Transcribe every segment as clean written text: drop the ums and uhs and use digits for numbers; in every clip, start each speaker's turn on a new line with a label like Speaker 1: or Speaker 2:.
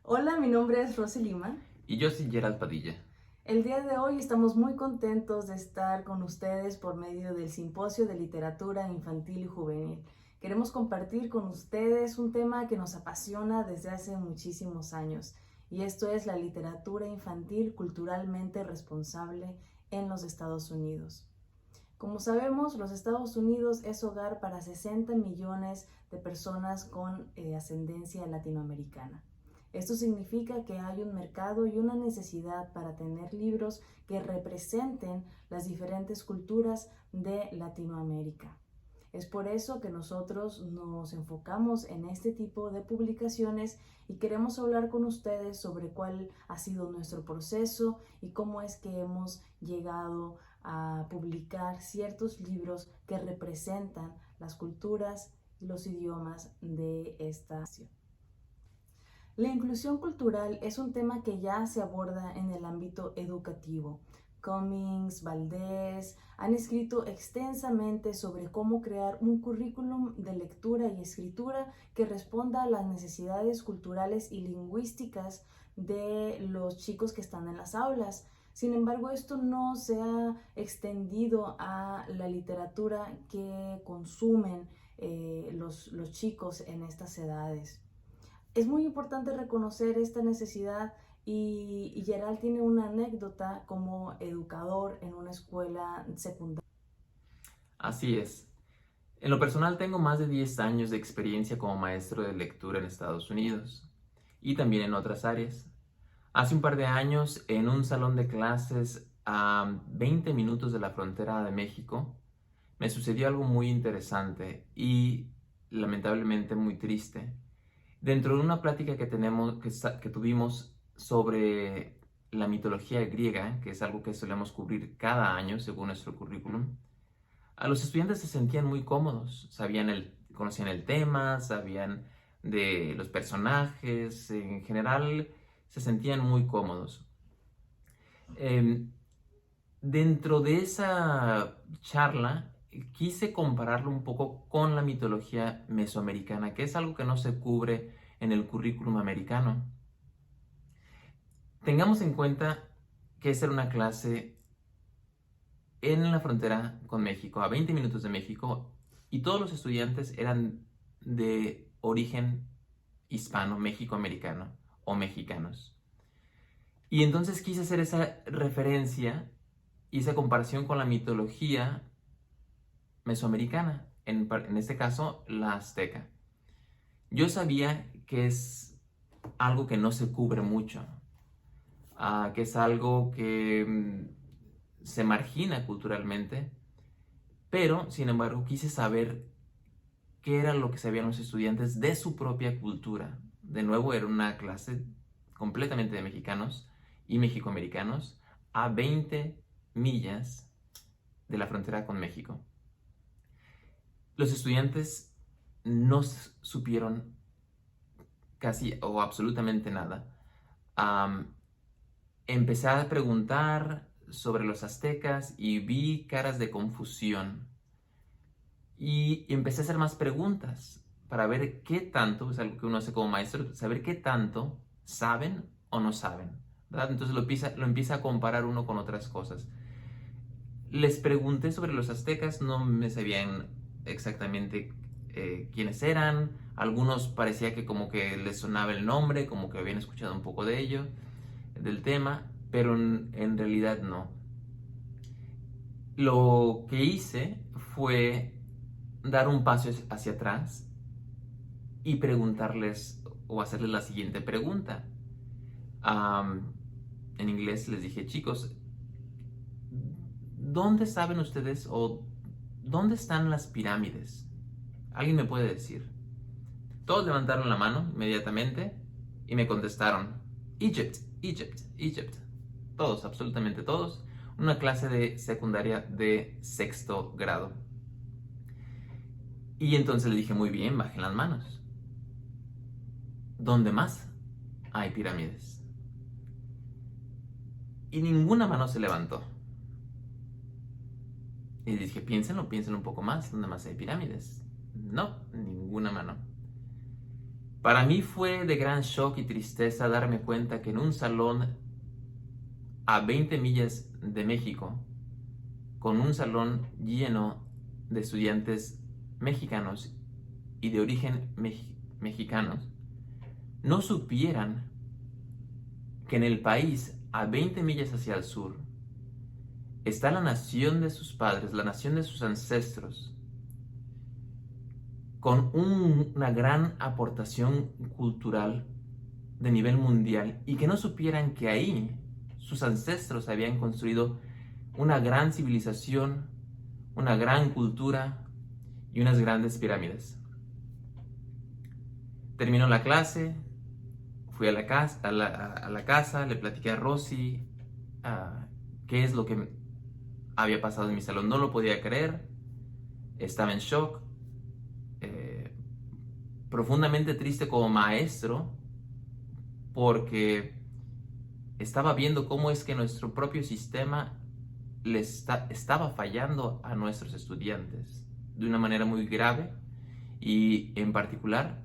Speaker 1: Hola, mi nombre es Rosy Lima.
Speaker 2: Y yo soy Gerald Padilla.
Speaker 1: El día de hoy estamos muy contentos de estar con ustedes por medio del Simposio de Literatura Infantil y Juvenil. Queremos compartir con ustedes un tema que nos apasiona desde hace muchísimos años, y esto es la literatura infantil culturalmente responsable en los Estados Unidos. Como sabemos, los Estados Unidos es hogar para 60 millones de personas con ascendencia latinoamericana. Esto significa que hay un mercado y una necesidad para tener libros que representen las diferentes culturas de Latinoamérica. Es por eso que nosotros nos enfocamos en este tipo de publicaciones y queremos hablar con ustedes sobre cuál ha sido nuestro proceso y cómo es que hemos llegado a publicar ciertos libros que representan las culturas y los idiomas de esta nación. La inclusión cultural es un tema que ya se aborda en el ámbito educativo. Cummings, Valdés han escrito extensamente sobre cómo crear un currículum de lectura y escritura que responda a las necesidades culturales y lingüísticas de los chicos que están en las aulas. Sin embargo, esto no se ha extendido a la literatura que consumen los chicos en estas edades. Es muy importante reconocer esta necesidad y Gerald tiene una anécdota como educador en una escuela secundaria.
Speaker 2: Así es. En lo personal tengo más de 10 años de experiencia como maestro de lectura en Estados Unidos y también en otras áreas. Hace un par de años, en un salón de clases a 20 minutos de la frontera de México, me sucedió algo muy interesante y lamentablemente muy triste. Dentro de una plática que tuvimos sobre la mitología griega, que es algo que solemos cubrir cada año según nuestro currículum, a los estudiantes se sentían muy cómodos, conocían el tema, sabían de los personajes, en general se sentían muy cómodos. Em, Dentro de esa charla quise compararlo un poco con la mitología mesoamericana, que es algo que no se cubre en el currículum americano. Tengamos en cuenta que esta era una clase en la frontera con México, a 20 minutos de México, y todos los estudiantes eran de origen hispano, mexicoamericano o mexicanos. Y entonces quise hacer esa referencia y esa comparación con la mitología mesoamericana, en este caso la azteca. Yo sabía que es algo que no se cubre mucho, que es algo que se margina culturalmente, pero sin embargo quise saber qué era lo que sabían los estudiantes de su propia cultura. De nuevo, era una clase completamente de mexicanos y mexicoamericanos a 20 millas de la frontera con México. Los estudiantes no supieron casi o absolutamente nada. Empecé a preguntar sobre los aztecas y vi caras de confusión. Y empecé a hacer más preguntas para ver qué tanto, es algo que uno hace como maestro, saber qué tanto saben o no saben, ¿verdad? Entonces lo empieza a comparar uno con otras cosas. Les pregunté sobre los aztecas, no me sabían exactamente quiénes eran. Algunos parecía que como que les sonaba el nombre, como que habían escuchado un poco de ello, del tema, pero en realidad no. Lo que hice fue dar un paso hacia atrás y preguntarles o hacerles la siguiente pregunta. En inglés les dije, chicos, ¿dónde saben ustedes o dónde están las pirámides? ¿Alguien me puede decir? Todos levantaron la mano inmediatamente y me contestaron, Egypt, Egypt, Egypt. Todos, absolutamente todos. Una clase de secundaria de sexto grado. Y entonces le dije, muy bien, bajen las manos. ¿Dónde más hay pirámides? Y ninguna mano se levantó. Y dije, piénsenlo, piensen un poco más, ¿dónde más hay pirámides? No, ninguna mano. Para mí fue de gran shock y tristeza darme cuenta que en un salón a 20 millas de México, con un salón lleno de estudiantes mexicanos y de origen mexicanos, no supieran que en el país, a 20 millas hacia el sur, está la nación de sus padres, la nación de sus ancestros, con una gran aportación cultural de nivel mundial, y que no supieran que ahí sus ancestros habían construido una gran civilización, una gran cultura y unas grandes pirámides. Terminó la clase, fui a la casa, le platiqué a Rosy qué es lo que había pasado en mi salón. No lo podía creer, estaba en shock, profundamente triste como maestro, porque estaba viendo cómo es que nuestro propio sistema estaba fallando a nuestros estudiantes de una manera muy grave, y en particular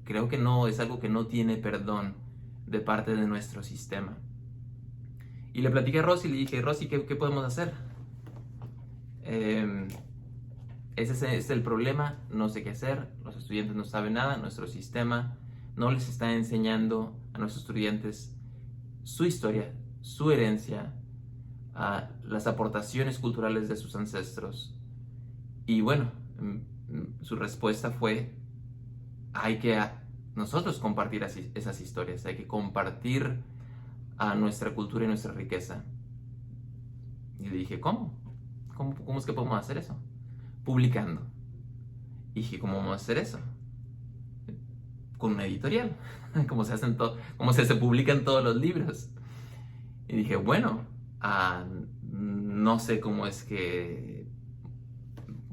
Speaker 2: creo que no es algo que no tiene perdón de parte de nuestro sistema. Y le platiqué a Rosy y le dije: Rosy, ¿qué podemos hacer? Ese es el problema, no sé qué hacer, los estudiantes no saben nada, nuestro sistema no les está enseñando a nuestros estudiantes su historia, su herencia, las aportaciones culturales de sus ancestros. Y bueno, su respuesta fue: hay que nosotros compartir esas historias, hay que compartir nuestra cultura y nuestra riqueza. Y le dije: ¿Cómo? ¿Cómo es que podemos hacer eso? Publicando. Y dije: ¿cómo vamos a hacer eso? Con una editorial, como se publican todos los libros. Y dije: bueno, no sé cómo es que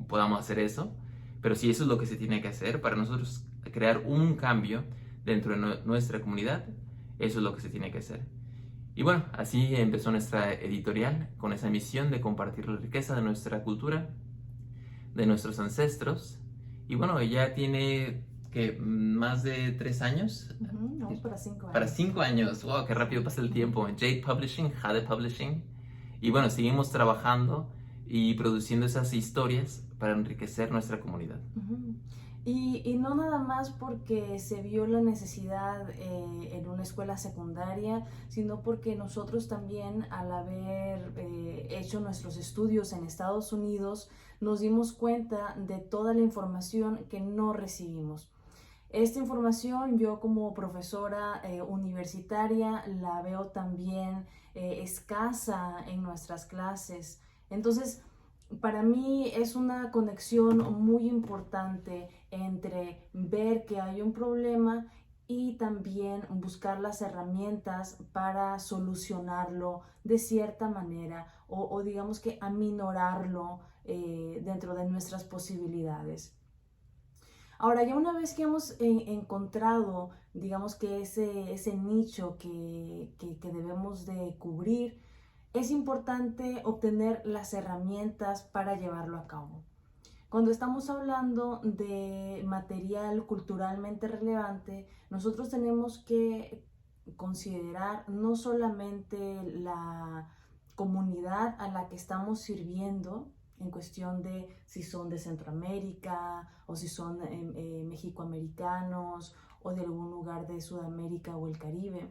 Speaker 2: podamos hacer eso, pero si eso es lo que se tiene que hacer para nosotros crear un cambio dentro de nuestra comunidad, eso es lo que se tiene que hacer. Y bueno, así empezó nuestra editorial, con esa misión de compartir la riqueza de nuestra cultura, de nuestros ancestros. Y bueno, ya tiene más de 3 años.
Speaker 1: Vamos para 5 años.
Speaker 2: Para 5 años, wow, qué rápido pasa el tiempo. Jade Publishing, Jade Publishing. Y bueno, seguimos trabajando y produciendo esas historias para enriquecer nuestra comunidad.
Speaker 1: Y no nada más porque se vio la necesidad en una escuela secundaria, sino porque nosotros también, al haber hecho nuestros estudios en Estados Unidos, nos dimos cuenta de toda la información que no recibimos. Esta información yo, como profesora universitaria, la veo también escasa en nuestras clases. Entonces, para mí es una conexión muy importante entre ver que hay un problema y también buscar las herramientas para solucionarlo de cierta manera, o digamos que aminorarlo dentro de nuestras posibilidades. Ahora, ya una vez que hemos encontrado, digamos que ese nicho que debemos de cubrir, es importante obtener las herramientas para llevarlo a cabo. Cuando estamos hablando de material culturalmente relevante, nosotros tenemos que considerar no solamente la comunidad a la que estamos sirviendo, en cuestión de si son de Centroamérica o si son mexicoamericanos o de algún lugar de Sudamérica o el Caribe,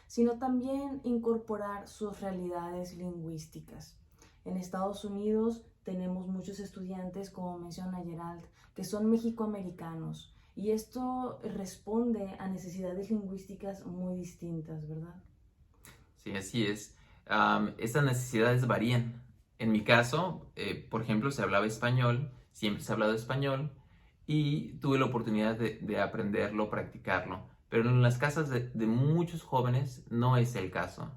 Speaker 1: sino también incorporar sus realidades lingüísticas. En Estados Unidos tenemos muchos estudiantes, como menciona Gerald, que son mexicoamericanos, y esto responde a necesidades lingüísticas muy distintas, ¿verdad?
Speaker 2: Sí, así es. Estas necesidades varían. En mi caso, por ejemplo, se hablaba español, siempre se ha hablado español, y tuve la oportunidad de aprenderlo, practicarlo. Pero en las casas de muchos jóvenes no es el caso.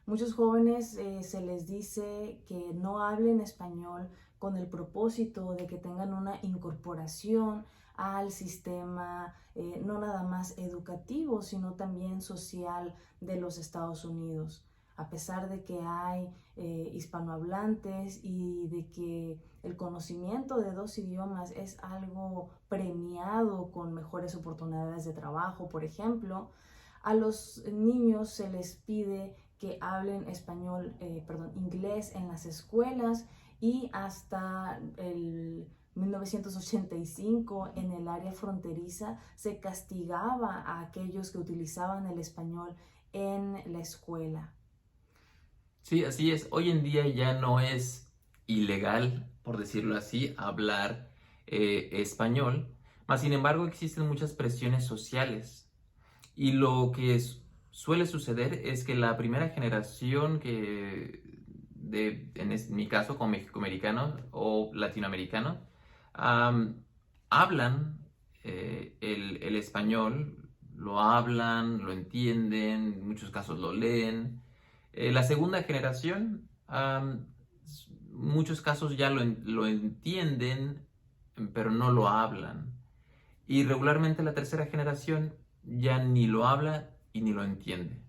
Speaker 1: Muchos jóvenes se les dice que no hablen español con el propósito de que tengan una incorporación al sistema, no nada más educativo, sino también social de los Estados Unidos. A pesar de que hay hispanohablantes y de que el conocimiento de 2 idiomas es algo premiado con mejores oportunidades de trabajo, por ejemplo, a los niños se les pide que hablen inglés en las escuelas, y hasta el 1985 en el área fronteriza se castigaba a aquellos que utilizaban el español en la escuela.
Speaker 2: Sí, así es. Hoy en día ya no es ilegal, por decirlo así, hablar español, mas sin embargo existen muchas presiones sociales. Y lo que suele suceder es que la primera generación en mi caso, como mexicoamericano o latinoamericano, hablan el español, lo hablan, lo entienden, en muchos casos lo leen. La segunda generación, muchos casos ya lo entienden, pero no lo hablan. Y regularmente la tercera generación ya ni lo habla y ni lo entiende.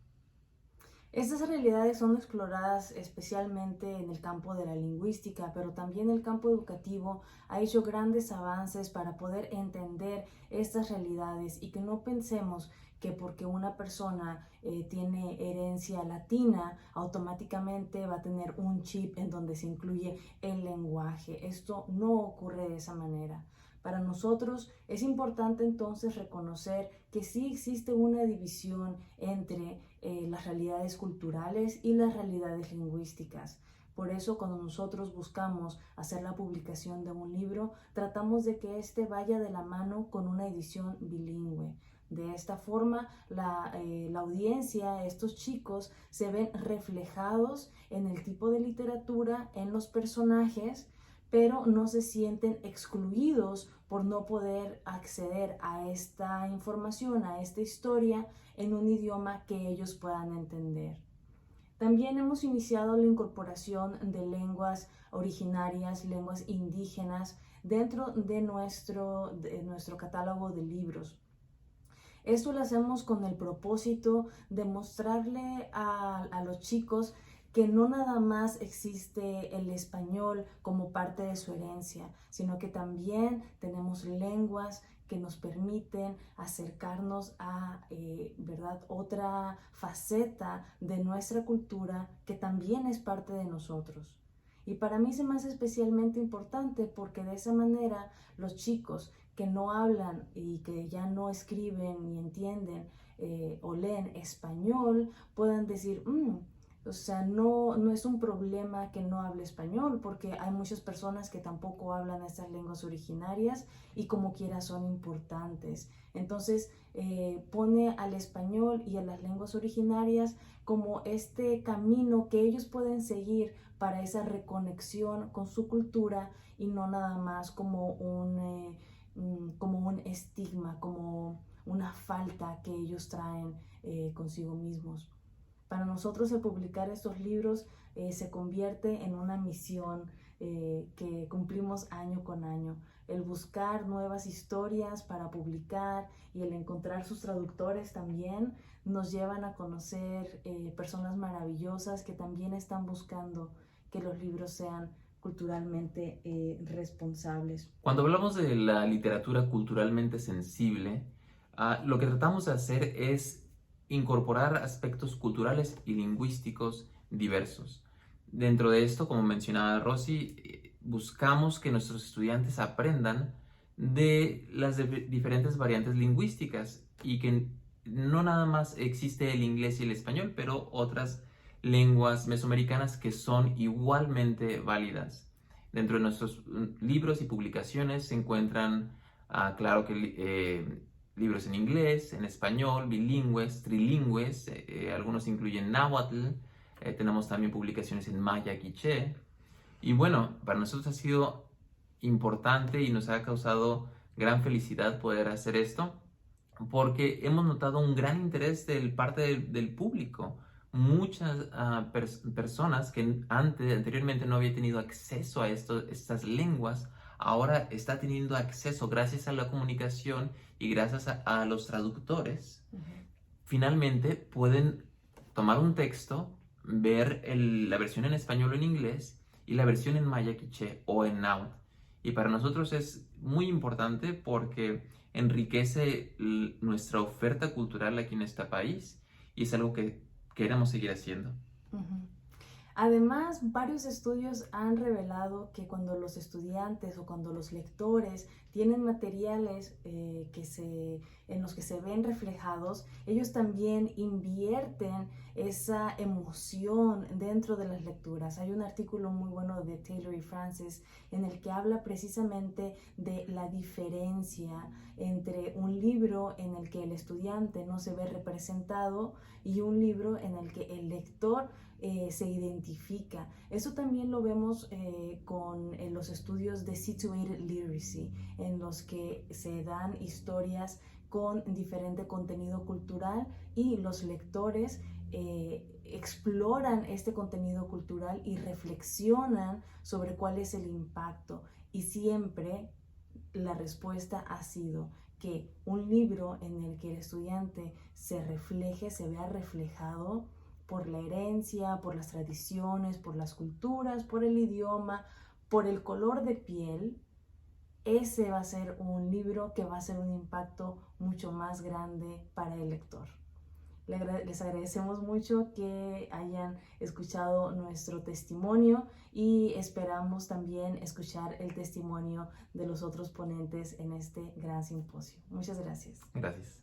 Speaker 1: Estas realidades son exploradas especialmente en el campo de la lingüística, pero también el campo educativo ha hecho grandes avances para poder entender estas realidades, y que no pensemos que porque una persona tiene herencia latina, automáticamente va a tener un chip en donde se incluye el lenguaje. Esto no ocurre de esa manera. Para nosotros es importante entonces reconocer que sí existe una división entre las realidades culturales y las realidades lingüísticas. Por eso, cuando nosotros buscamos hacer la publicación de un libro, tratamos de que éste vaya de la mano con una edición bilingüe. De esta forma, la audiencia, estos chicos, se ven reflejados en el tipo de literatura, en los personajes, pero no se sienten excluidos por no poder acceder a esta información, a esta historia, en un idioma que ellos puedan entender. También hemos iniciado la incorporación de lenguas originarias, lenguas indígenas, dentro de nuestro catálogo de libros. Esto lo hacemos con el propósito de mostrarle a los chicos que no nada más existe el español como parte de su herencia, sino que también tenemos lenguas que nos permiten acercarnos a otra faceta de nuestra cultura que también es parte de nosotros. Y para mí se me hace especialmente importante porque de esa manera los chicos que no hablan y que ya no escriben ni entienden o leen español puedan decir, o sea, no es un problema que no hable español, porque hay muchas personas que tampoco hablan estas lenguas originarias y como quiera son importantes. Entonces, pone al español y a las lenguas originarias como este camino que ellos pueden seguir para esa reconexión con su cultura, y no nada más como un estigma, como una falta que ellos traen consigo mismos. Para nosotros el publicar estos libros se convierte en una misión que cumplimos año con año. El buscar nuevas historias para publicar y el encontrar sus traductores también nos llevan a conocer personas maravillosas que también están buscando que los libros sean culturalmente responsables.
Speaker 2: Cuando hablamos de la literatura culturalmente sensible, lo que tratamos de hacer es incorporar aspectos culturales y lingüísticos diversos. Dentro de esto, como mencionaba Rosy, buscamos que nuestros estudiantes aprendan de las diferentes variantes lingüísticas, y que no nada más existe el inglés y el español, pero otras lenguas mesoamericanas que son igualmente válidas. Dentro de nuestros libros y publicaciones se encuentran, claro que libros en inglés, en español, bilingües, trilingües, algunos incluyen náhuatl, tenemos también publicaciones en maya, quiché. Y bueno, para nosotros ha sido importante y nos ha causado gran felicidad poder hacer esto, porque hemos notado un gran interés del parte del público. Muchas personas que anteriormente no había tenido acceso a estas lenguas, ahora está teniendo acceso gracias a la comunicación y gracias a los traductores. Finalmente pueden tomar un texto, ver la versión en español o en inglés y la versión en maya quiché o en náhuatl. Y para nosotros es muy importante porque enriquece nuestra oferta cultural aquí en este país y es algo que queremos seguir haciendo.
Speaker 1: Ujú. Además, varios estudios han revelado que cuando los estudiantes o cuando los lectores tienen materiales en los que se ven reflejados, ellos también invierten esa emoción dentro de las lecturas. Hay un artículo muy bueno de Taylor y Francis en el que habla precisamente de la diferencia entre un libro en el que el estudiante no se ve representado y un libro en el que el lector se identifica. Eso también lo vemos con los estudios de Situated Literacy, en los que se dan historias con diferente contenido cultural y los lectores exploran este contenido cultural y reflexionan sobre cuál es el impacto. Y siempre la respuesta ha sido que un libro en el que el estudiante se refleje, se vea reflejado por la herencia, por las tradiciones, por las culturas, por el idioma, por el color de piel, ese va a ser un libro que va a ser un impacto mucho más grande para el lector. Les agradecemos mucho que hayan escuchado nuestro testimonio y esperamos también escuchar el testimonio de los otros ponentes en este gran simposio. Muchas gracias.
Speaker 2: Gracias.